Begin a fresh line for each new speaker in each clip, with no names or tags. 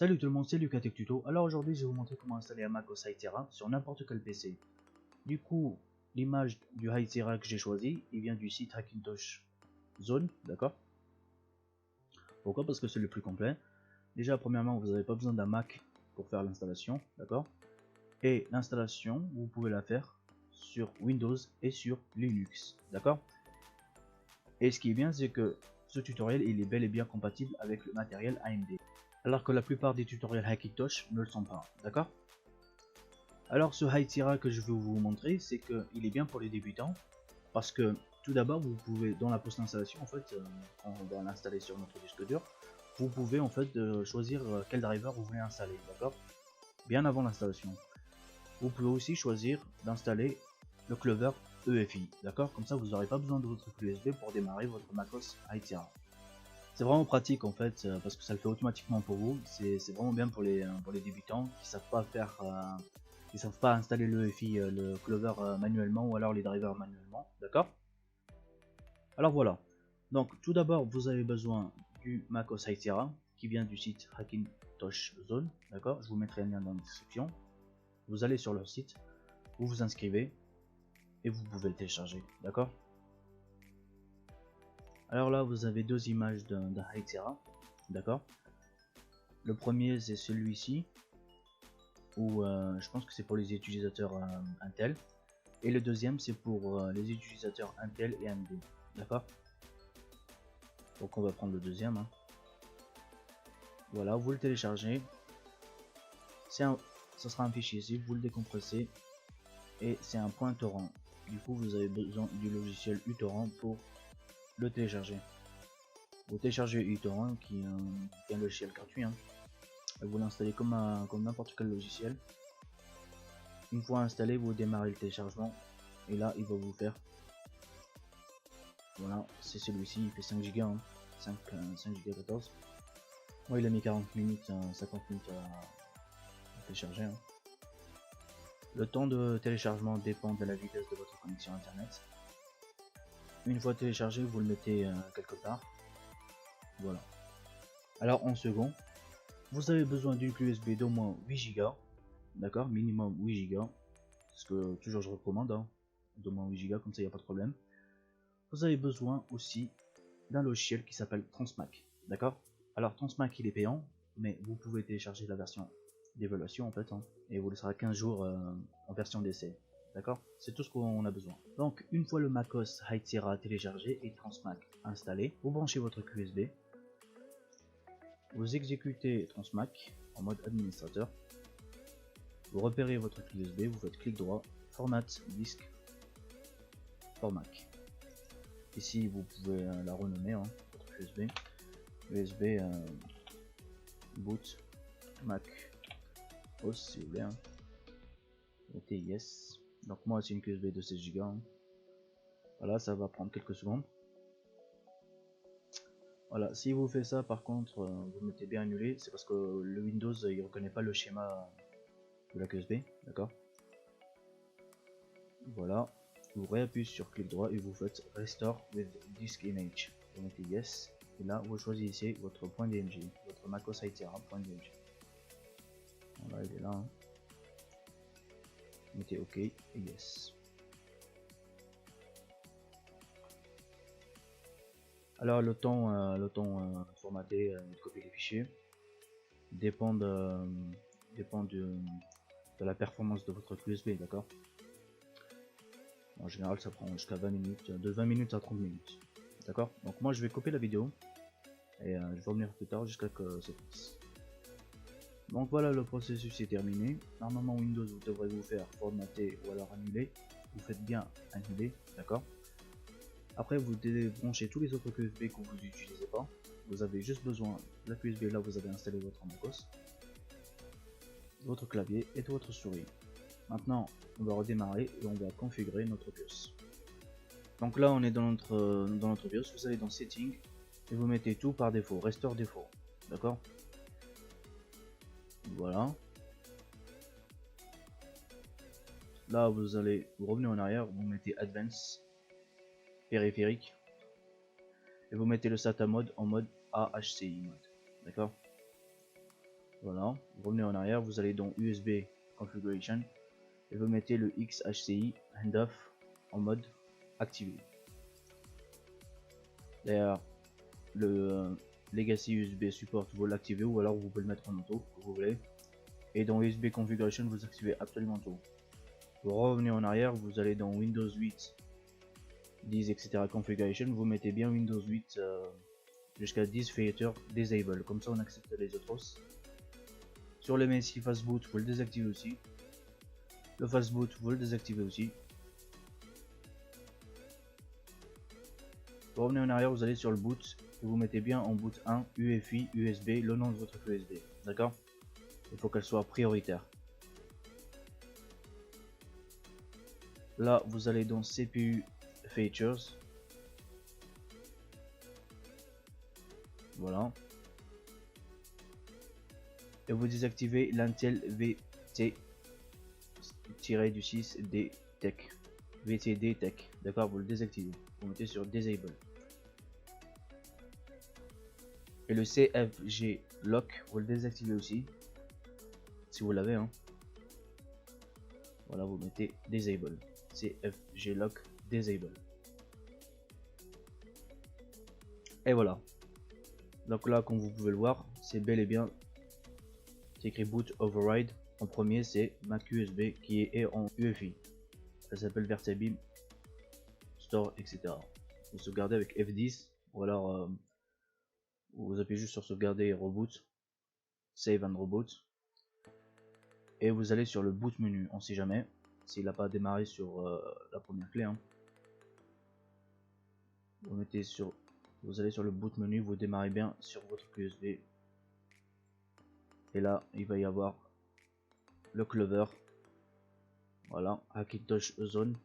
Salut tout le monde, c'est Lucas Tech Tuto. Alors aujourd'hui je vais vous montrer comment installer un macOS High Sierra sur n'importe quel PC. Du coup, l'image du High Sierra que j'ai choisi, il vient du site Hackintosh Zone, d'accord. Pourquoi? Parce que c'est le plus complet. Déjà premièrement, vous n'avez pas besoin d'un Mac pour faire l'installation, d'accord. Et l'installation, vous pouvez la faire sur Windows et sur Linux, d'accord. Et ce qui est bien, c'est que ce tutoriel il est bel et bien compatible avec le matériel AMD. Alors que la plupart des tutoriels Hackintosh ne le sont pas, d'accord. Alors ce High Sierra que je veux vous montrer, c'est qu'il est bien pour les débutants, parce que tout d'abord vous pouvez, dans la post-installation en fait, quand on va l'installer sur notre disque dur, vous pouvez en fait choisir quel driver vous voulez installer, d'accord, bien avant l'installation. Vous pouvez aussi choisir d'installer le Clover EFI, d'accord, comme ça vous n'aurez pas besoin de votre clé USB pour démarrer votre macOS High Sierra. C'est vraiment pratique en fait, parce que ça le fait automatiquement pour vous. C'est vraiment bien pour les débutants qui savent pas faire, qui savent pas installer le EFI, le Clover manuellement, ou alors les drivers manuellement, d'accord. Alors voilà. Donc tout d'abord vous avez besoin du macOS High Sierra qui vient du site Hackintosh Zone, d'accord. Je vous mettrai un lien dans la description. Vous allez sur leur site, vous vous inscrivez et vous pouvez le télécharger, d'accord. Alors là vous avez deux images d'un High Sierra, d'accord. Le premier c'est celui-ci, où je pense que c'est pour les utilisateurs Intel, et le deuxième c'est pour les utilisateurs Intel et AMD, d'accord. Donc on va prendre le deuxième, hein. Voilà, vous le téléchargez, ça sera un fichier zip, vous le décompressez et c'est un point torrent. Du coup vous avez besoin du logiciel uTorrent pour le télécharger. Vous téléchargez uTorrent qui est un logiciel gratuit, hein. Vous l'installez comme n'importe quel logiciel. Une fois installé, vous démarrez le téléchargement et là il va vous faire, voilà, c'est celui-ci, il fait 5 Go, hein. 5 Go 14. Moi il a mis 40 minutes, 50 minutes à télécharger, hein. Le temps de téléchargement dépend de la vitesse de votre connexion internet. Une fois téléchargé, vous le mettez quelque part, voilà. Alors en second, vous avez besoin d'une clé USB d'au moins 8 Go, d'accord, minimum 8 Go, ce que toujours je recommande, hein, d'au moins 8 Go, comme ça il n'y a pas de problème. Vous avez besoin aussi d'un logiciel qui s'appelle Transmac, d'accord. Alors Transmac il est payant, mais vous pouvez télécharger la version d'évaluation en fait, hein, et vous laissera 15 jours en version d'essai, d'accord. C'est tout ce qu'on a besoin. Donc une fois le macOS High Sierra téléchargé et Transmac installé, vous branchez votre clé USB, vous exécutez Transmac en mode administrateur, vous repérez votre clé USB, vous faites clic droit, format disque, format. Ici vous pouvez la renommer, hein, votre clé USB. USB boot Mac OS si vous voulez, hein. Mettez yes. Donc moi c'est une clé USB de 16 Go, hein. Voilà, ça va prendre quelques secondes. Voilà, si vous faites ça par contre, vous mettez bien annulé, c'est parce que le Windows il reconnaît pas le schéma de la clé USB, d'accord. Voilà, vous réappuyez sur clic droit et vous faites restore with disk image. Vous mettez yes et là vous choisissez votre point .dmg, votre macOS High Sierra .dmg. Voilà, il est là, hein. Mettez OK et yes. Alors le temps formaté, de copier les fichiers dépend de la performance de votre clé USB, d'accord. En général ça prend jusqu'à 20 minutes, de 20 minutes à 30 minutes, d'accord. Donc moi je vais copier la vidéo et je vais revenir plus tard jusqu'à que ça passe. Donc voilà, le processus est terminé. Normalement Windows vous devrez vous faire formater ou alors annuler. Vous faites bien annuler, d'accord. Après vous débranchez tous les autres clés USB que vous n'utilisez pas. Vous avez juste besoin de la clé USB, là vous avez installé votre macOS, votre clavier et votre souris. Maintenant on va redémarrer et on va configurer notre BIOS. Donc là on est dans notre BIOS, vous allez dans Settings et vous mettez tout par défaut, Restore défaut, d'accord. Voilà. Là vous revenez en arrière, vous mettez Advanced périphérique et vous mettez le SATA mode en mode AHCI mode, d'accord. Voilà, vous revenez en arrière, vous allez dans USB Configuration et vous mettez le XHCI handoff en mode activé. D'ailleurs, le Legacy USB Support, vous l'activez ou alors vous pouvez le mettre en auto, que vous voulez. Et dans USB Configuration, vous activez absolument tout. Vous revenez en arrière, vous allez dans Windows 8, 10, etc. Configuration, vous mettez bien Windows 8 jusqu'à 10 Theater Disable, comme ça on accepte les autres OS. Sur le MSI Fastboot, vous le désactivez aussi. Le Fastboot, vous le désactivez aussi. Vous revenez en arrière, vous allez sur le boot, et vous mettez bien en boot 1 UEFI USB le nom de votre clé USB, d'accord? Il faut qu'elle soit prioritaire. Là, vous allez dans CPU Features. Voilà. Et vous désactivez l'Intel VT-6D Tech. VTD Tech. D'accord, vous le désactivez. Vous mettez sur Disable. Et le CFG Lock, vous le désactivez aussi. Si vous l'avez, hein. Voilà, vous mettez Disable. CFG Lock Disable. Et voilà. Donc là, comme vous pouvez le voir, c'est bel et bien, c'est écrit Boot Override. En premier, c'est Mac USB qui est en UEFI. Ça s'appelle VersaBeam Store, etc. Vous sauvegardez avec F10 ou alors vous appuyez juste sur sauvegarder et reboot, save and reboot, et vous allez sur le boot menu. On sait jamais s'il n'a pas démarré sur la première clé, hein. Vous mettez sur, vous allez sur le boot menu, vous démarrez bien sur votre clé USB, et là il va y avoir le Clover. Voilà, Hackintosh Zone.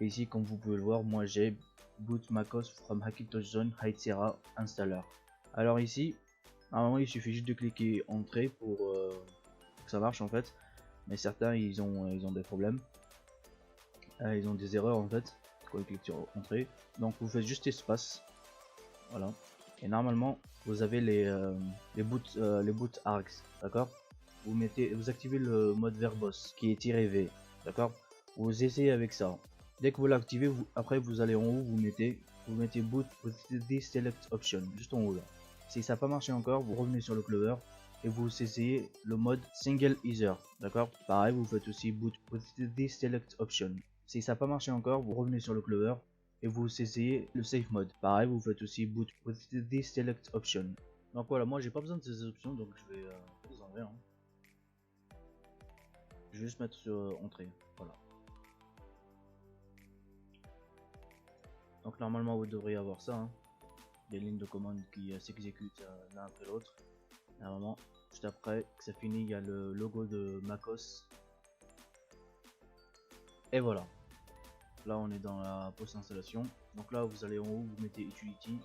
Et ici, comme vous pouvez le voir, moi j'ai boot macOS from Hackintosh Zone High Sierra Installer. Alors ici, normalement il suffit juste de cliquer entrée pour que ça marche en fait. Mais certains ils ont des problèmes. Ils ont des erreurs en fait quand ils cliquent sur entrée. Donc vous faites juste espace. Voilà. Et normalement vous avez les boot args, d'accord. Vous activez le mode verbos qui est "-v", d'accord. Vous essayez avec ça. Dès que vous l'activez, après vous allez en haut, vous mettez boot with this select option, juste en haut là. Si ça n'a pas marché encore, vous revenez sur le Clover et vous essayez le mode single ether, d'accord. Pareil, vous faites aussi boot with this select option. Si ça n'a pas marché encore, vous revenez sur le Clover et vous essayez le safe mode. Pareil, vous faites aussi boot with this select option. Donc voilà, moi j'ai pas besoin de ces options, donc je vais les enlever, hein. Je vais juste mettre sur entrée, voilà. Donc normalement vous devriez avoir ça, hein. Des lignes de commande qui s'exécutent l'un après l'autre. Normalement, juste après que ça finit, il y a le logo de macOS. Et voilà. Là on est dans la post-installation. Donc là vous allez en haut, vous mettez Utility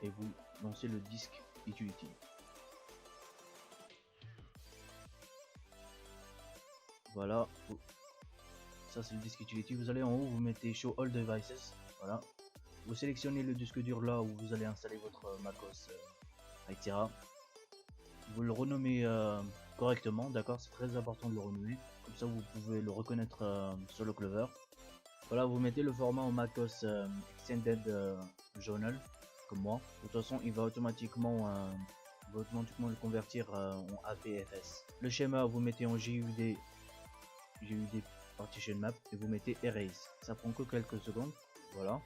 et vous lancez le disque Utility. Voilà. Ça c'est le disque Utility. Vous allez en haut, vous mettez Show All Devices. Voilà. Vous sélectionnez le disque dur là où vous allez installer votre macOS, etc. Vous le renommez correctement, d'accord, c'est très important de le renommer, comme ça vous pouvez le reconnaître sur le Clover. Voilà, vous mettez le format en macOS Extended Journal, comme moi. De toute façon, il va automatiquement le convertir en APFS. Le schéma, vous mettez en GUD Partition Map et vous mettez Erase. Ça prend que quelques secondes. Voilà,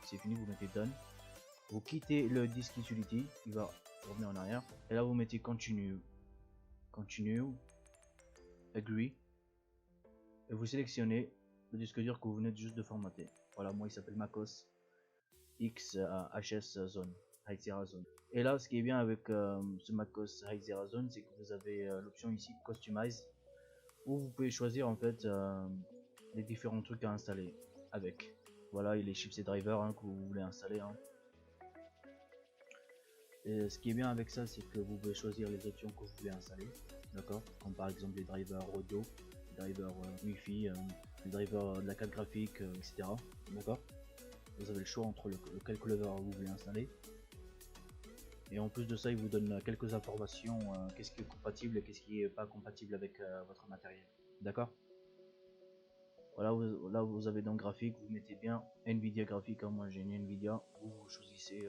c'est fini, vous mettez Done. Vous quittez le disque Utility, il va revenir en arrière. Et là, vous mettez Continue, Agree. Et vous sélectionnez le disque dur que vous venez juste de formater. Voilà, moi il s'appelle MacOS XHS Zone, High Sierra Zone. Et là, ce qui est bien avec ce MacOS High Sierra Zone, c'est que vous avez l'option ici Customize, où vous pouvez choisir en fait les différents trucs à installer avec. Voilà, et les chips et drivers, hein, que vous voulez installer, hein. Et ce qui est bien avec ça, c'est que vous pouvez choisir les options que vous voulez installer, d'accord, comme par exemple les drivers audio, les drivers Wi-Fi, les drivers de la carte graphique, etc. D'accord. Vous avez le choix entre lequel Clover vous voulez installer. Et en plus de ça, il vous donne quelques informations, qu'est-ce qui est compatible et qu'est-ce qui est pas compatible avec votre matériel. D'accord? Voilà, là vous avez dans graphique, vous mettez bien Nvidia graphique, hein, moi j'ai une Nvidia, vous choisissez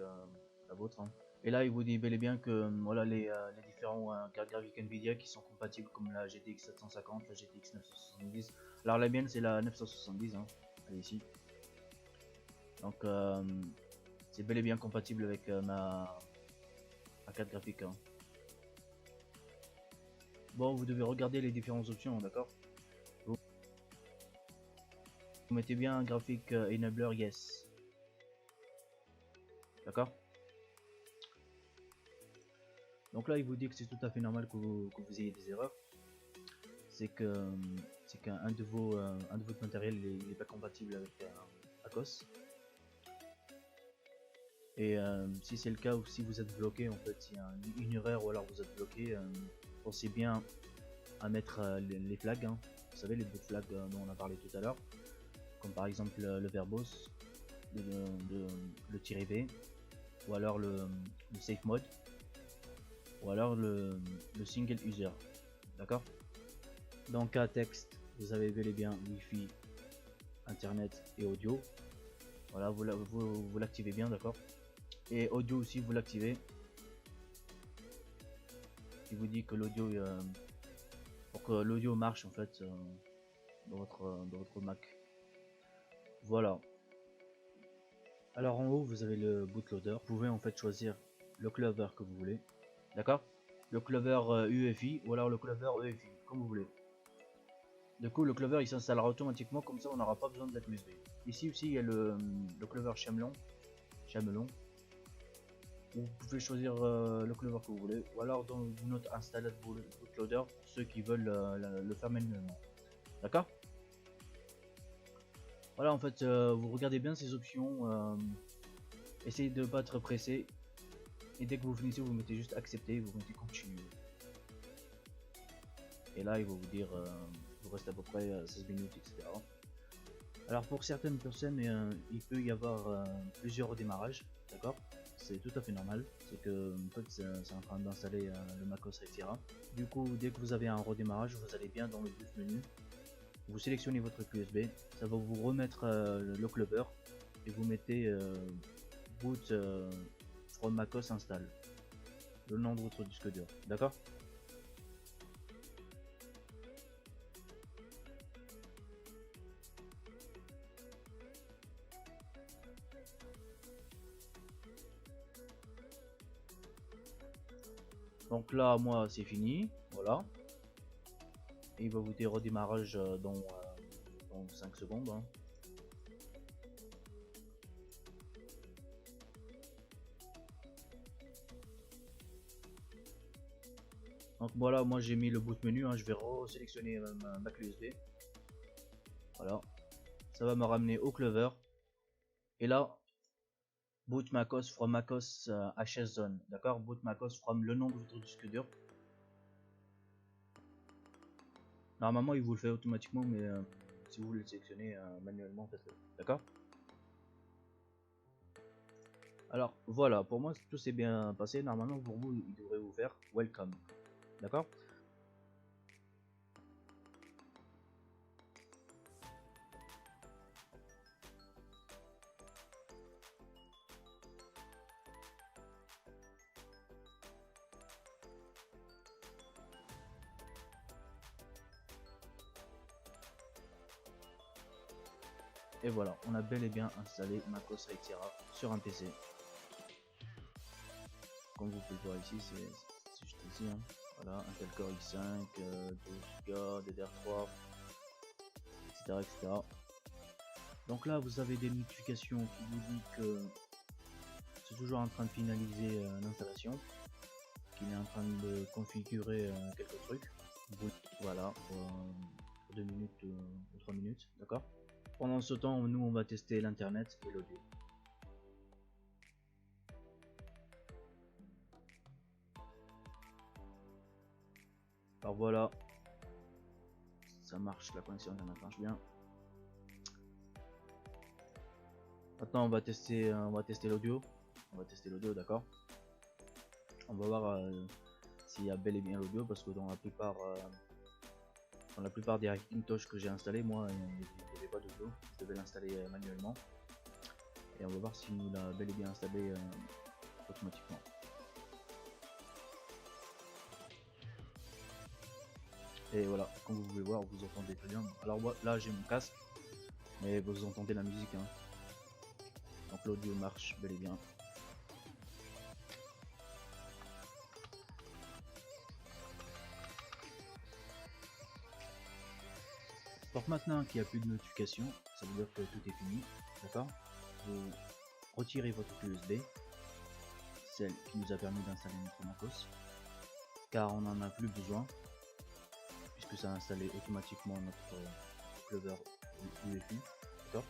la vôtre. Hein. Et là il vous dit bel et bien que voilà les différents cartes graphiques Nvidia qui sont compatibles comme la GTX 750, la GTX 970. Alors la mienne c'est la 970, hein. Elle est ici. Donc c'est bel et bien compatible avec ma carte graphique. Hein. Bon, vous devez regarder les différentes options, d'accord? Vous mettez bien un graphique enabler yes. D'accord? Donc là, il vous dit que c'est tout à fait normal que vous ayez des erreurs. C'est qu'un de vos matériels n'est pas compatible avec ACOS. Et si c'est le cas ou si vous êtes bloqué, en fait, s'il y a une erreur ou alors vous êtes bloqué, pensez bien à mettre les flags. Hein. Vous savez, les boot flags dont on a parlé tout à l'heure. Comme par exemple le verbos, le tiré B, ou alors le safe mode, ou alors le single user. D'accord? Dans cas texte, vous avez bel et bien Wi-Fi, internet et audio. Voilà, vous l'activez bien, d'accord? Et audio aussi, vous l'activez. Il vous dit que l'audio, pour que l'audio marche en fait dans votre Mac. Voilà. Alors en haut, vous avez le bootloader. Vous pouvez en fait choisir le clover que vous voulez, d'accord? Le clover UEFI ou alors le clover EFI, comme vous voulez. Du coup, le clover il s'installera automatiquement, comme ça on n'aura pas besoin de la USB. Ici aussi il y a le clover chamelon. Vous pouvez choisir le clover que vous voulez, ou alors dans notre installation bootloader pour ceux qui veulent le faire manuellement. D'accord? Voilà, en fait, vous regardez bien ces options, essayez de ne pas être pressé, et dès que vous finissez, vous mettez juste accepter, vous mettez continuer. Et là, il va vous dire, vous reste à peu près 16 minutes, etc. Alors pour certaines personnes, il peut y avoir plusieurs redémarrages, d'accord? C'est tout à fait normal, c'est que en fait, c'est en train d'installer le macOS Sierra. Du coup, dès que vous avez un redémarrage, vous allez bien dans le boot menu, vous sélectionnez votre clé USB, ça va vous remettre le clover et vous mettez boot from macOS install, le nom de votre disque dur, d'accord? Donc là, moi, c'est fini, voilà. Et il va vous dire redémarrage dans 5 secondes. Hein. Donc voilà, moi j'ai mis le boot menu, hein, je vais resélectionner ma clé USB. Voilà, ça va me ramener au clover. Et là, boot macOS from macOS HS zone, d'accord? Boot macOS from le nom de votre disque dur. Normalement, il vous le fait automatiquement, mais si vous voulez le sélectionner manuellement, faites-le, d'accord? Alors voilà, pour moi tout s'est bien passé. Normalement, pour vous, il devrait vous faire welcome, d'accord? Et voilà, on a bel et bien installé macOS Sierra sur un PC. Comme vous pouvez le voir ici, c'est juste ici. Hein. Voilà, Intel Core i5, 12 Go, DDR3, etc., etc. Donc là, vous avez des notifications qui vous disent que c'est toujours en train de finaliser l'installation, qu'il est en train de configurer quelques trucs. Voilà, pour 2 minutes ou 3 minutes, d'accord? Pendant ce temps, nous on va tester l'internet et l'audio. Alors voilà, ça marche, la connexion marche bien. Maintenant on va tester l'audio. On va tester l'audio, d'accord? On va voir s'il y a bel et bien l'audio, parce que dans la plupart des Hackintosh que j'ai installé, moi il n'y avait pas d'audio, je devais l'installer manuellement, et on va voir s'il nous l'a bel et bien installé automatiquement. Et voilà, comme vous pouvez voir, vous entendez très bien. Alors moi, là j'ai mon casque, mais vous entendez la musique, hein. Donc l'audio marche bel et bien. Donc maintenant qu'il n'y a plus de notification, ça veut dire que tout est fini, d'accord? Vous retirez votre clé USB, celle qui nous a permis d'installer notre MacOS, car on n'en a plus besoin, puisque ça a installé automatiquement notre Clover UEFI, d'accord?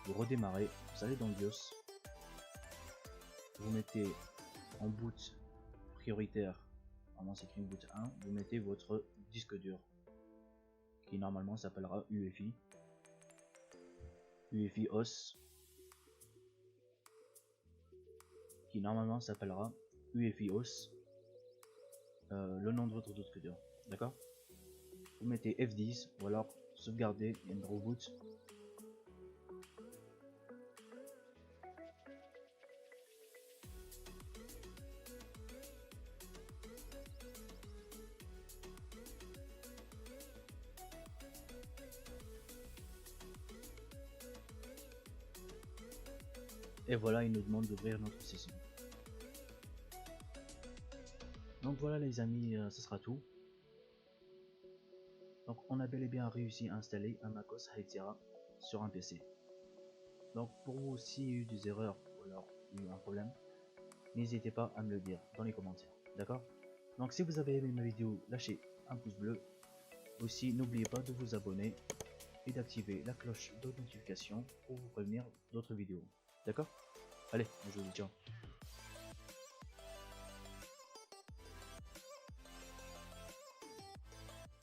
Vous redémarrez, vous allez dans le BIOS, vous mettez en boot prioritaire, normalement c'est écrit boot 1, vous mettez votre disque dur, qui normalement s'appellera UEFI OS, qui normalement s'appellera UEFI OS, le nom de votre disque dur, d'accord? Vous mettez F10 ou alors sauvegarder et reboot. Et voilà, il nous demande d'ouvrir notre session. Donc voilà les amis, ce sera tout. Donc on a bel et bien réussi à installer un MacOS High Sierra sur un PC. Donc pour vous, s'il y a eu des erreurs ou alors il y a eu un problème, n'hésitez pas à me le dire dans les commentaires, d'accord? Donc si vous avez aimé ma vidéo, lâchez un pouce bleu. Aussi n'oubliez pas de vous abonner et d'activer la cloche de notification pour vous prévenir d'autres vidéos, d'accord? Allez, je vous dis ciao.